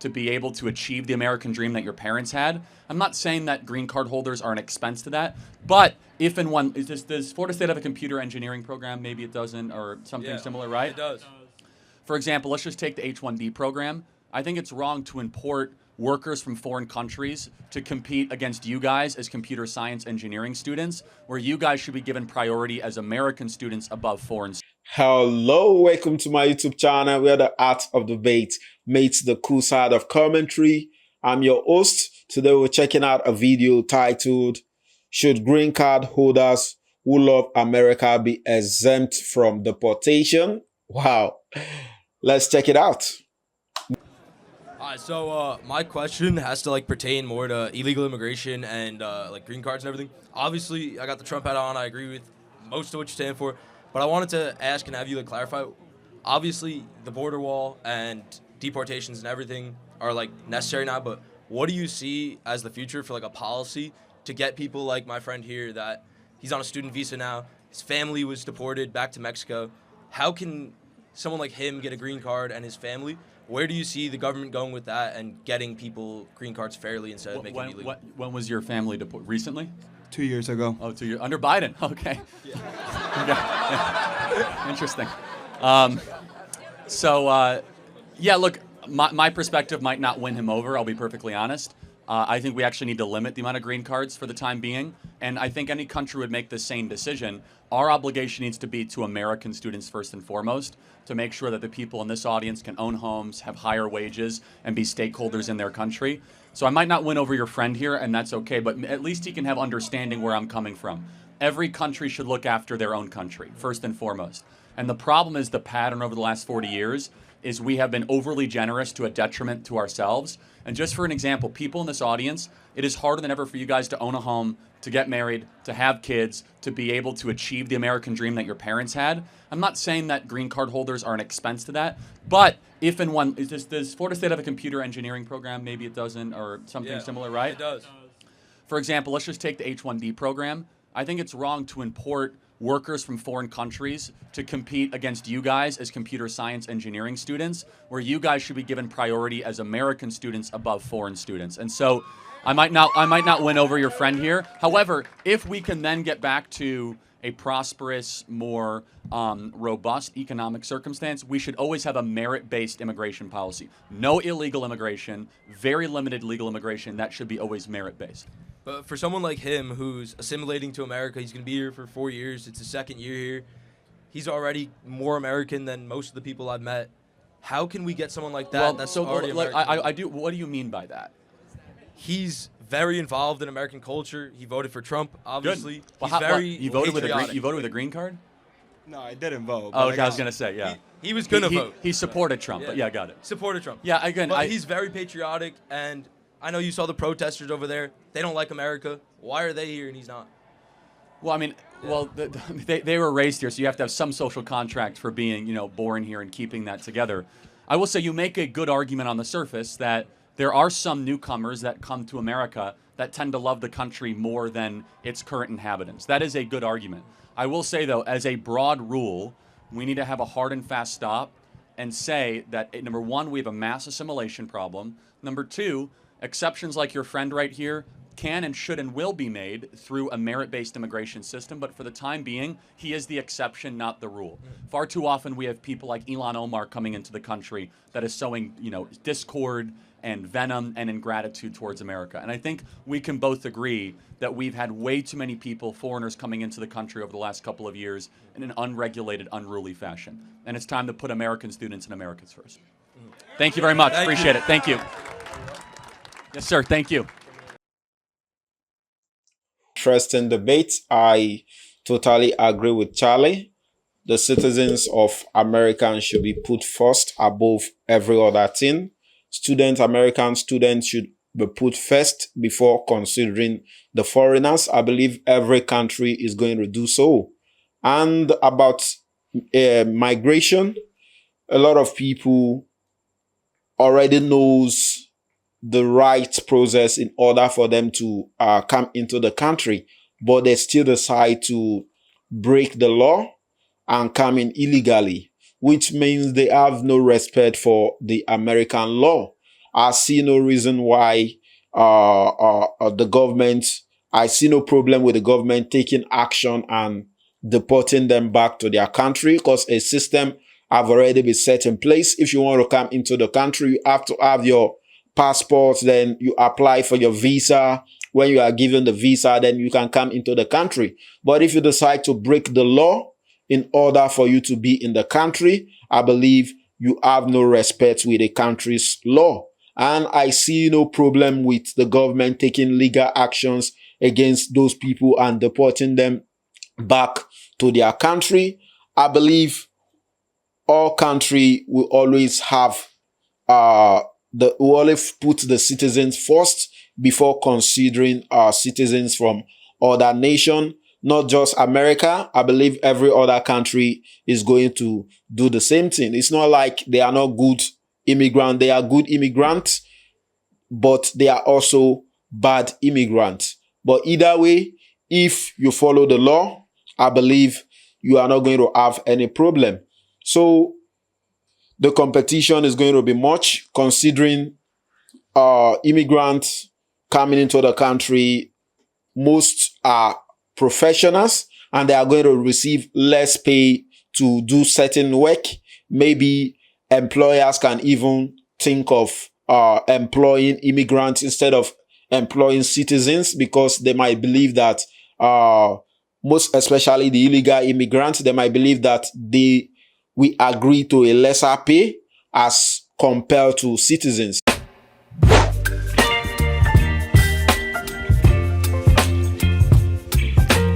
to be able to achieve the American dream that your parents had. I'm not saying that green card holders are an expense to that, but if and when, does Florida State have a computer engineering program? Maybe it doesn't, or something similar, right? It does. For example, let's just take the H-1B program. I think it's wrong to import workers from foreign countries to compete against you guys as computer science engineering students, where you guys should be given priority as American students above foreign students. Hello, welcome to my YouTube channel where the art of debate meets the cool side of commentary. I'm your host. Today we're checking out a video titled, "Should green card holders who love America be exempt from deportation?" Wow, let's check it out. So my question has to pertain more to illegal immigration and green cards and everything. Obviously, I got the Trump hat on. I agree with most of what you stand for, but I wanted to ask and have you clarify. Obviously, the border wall and deportations and everything are necessary now, but what do you see as the future for a policy to get people like my friend here that he's on a student visa now, his family was deported back to Mexico? How can someone like him get a green card and his family? Where do you see the government going with that and getting people green cards fairly instead of making it illegal? When was your family deported? Recently? 2 years ago. Oh, 2 years. Under Biden. Okay. Yeah. Yeah. Interesting. Yeah, look, my perspective might not win him over, I'll be perfectly honest. I think we actually need to limit the amount of green cards for the time being. And I think any country would make the same decision. Our obligation needs to be to American students first and foremost, to make sure that the people in this audience can own homes, have higher wages, and be stakeholders in their country. So I might not win over your friend here, and that's okay, but at least he can have understanding where I'm coming from. Every country should look after their own country, first and foremost. And the problem is the pattern over the last 40 years is we have been overly generous to a detriment to ourselves. And just for an example, people in this audience, it is harder than ever for you guys to own a home, to get married, to have kids, to be able to achieve the American dream that your parents had. I'm not saying that green card holders are an expense to that, but if and when, does Florida State have a computer engineering program? Maybe it doesn't, or something similar, right? It does. For example, let's just take the H-1B program. I think it's wrong to import workers from foreign countries to compete against you guys as computer science engineering students, where you guys should be given priority as American students above foreign students. And so I might not win over your friend here. However, if we can then get back to a prosperous, more robust economic circumstance, we should always have a merit-based immigration policy. No illegal immigration, very limited legal immigration. That should be always merit-based. But for someone like him who's assimilating to America, he's going to be here for 4 years. It's his second year here. He's already more American than most of the people I've met. How can we get someone like that Well, that's so already like, American? I do. What do you mean by that? He's very involved in American culture. He voted for Trump, obviously. Good. Well, He's very you voted with a patriotic. you voted with a green card? No, I didn't vote. Oh, but okay, I was gonna say, yeah. He was going to vote. He supported Trump, but yeah, got it. Supported Trump. Yeah, again, But he's very patriotic, and I know you saw the protesters over there. They don't like America. Why are they here and he's not? Well, I mean, they were raised here, so you have to have some social contract for being, born here and keeping that together. I will say you make a good argument on the surface that there are some newcomers that come to America that tend to love the country more than its current inhabitants. That is a good argument. I will say, though, as a broad rule, we need to have a hard and fast stop and say that, number one, we have a mass assimilation problem. Number two, exceptions like your friend right here can and should and will be made through a merit-based immigration system, but for the time being, he is the exception, not the rule. Far too often we have people like Elon Omar coming into the country that is sowing, discord and venom and ingratitude towards America. And I think we can both agree that we've had way too many people, foreigners, coming into the country over the last couple of years in an unregulated, unruly fashion. And it's time to put American students and Americans first. Thank you very much. Appreciate it. Thank you. Yes, sir. Thank you. Interesting debate. I totally agree with Charlie. The citizens of America should be put first above every other thing. American students should be put first before considering the foreigners. I believe every country is going to do so. And about migration, a lot of people already knows the right process in order for them to come into the country, but they still decide to break the law and come in illegally, which means they have no respect for the American law. I see no reason why the government, I see no problem with the government taking action and deporting them back to their country, because a system have already been set in place. If you want to come into the country, you have to have your passport, then you apply for your visa. When you are given the visa, then you can come into the country. But if you decide to break the law in order for you to be in the country, I believe you have no respect with the country's law. And I see no problem with the government taking legal actions against those people and deporting them back to their country. I believe all country will always have we always put the citizens first before considering citizens from other nation, not just America. I believe every other country is going to do the same thing. It's not like they are not good immigrants. They are good immigrants, but they are also bad immigrants. But either way, if you follow the law, I believe you are not going to have any problem. So the competition is going to be much, considering immigrants coming into the country. Most are professionals and they are going to receive less pay to do certain work. Maybe employers can even think of employing immigrants instead of employing citizens, because they might believe that most especially the illegal immigrants, they might believe that we agree to a lesser pay as compared to citizens.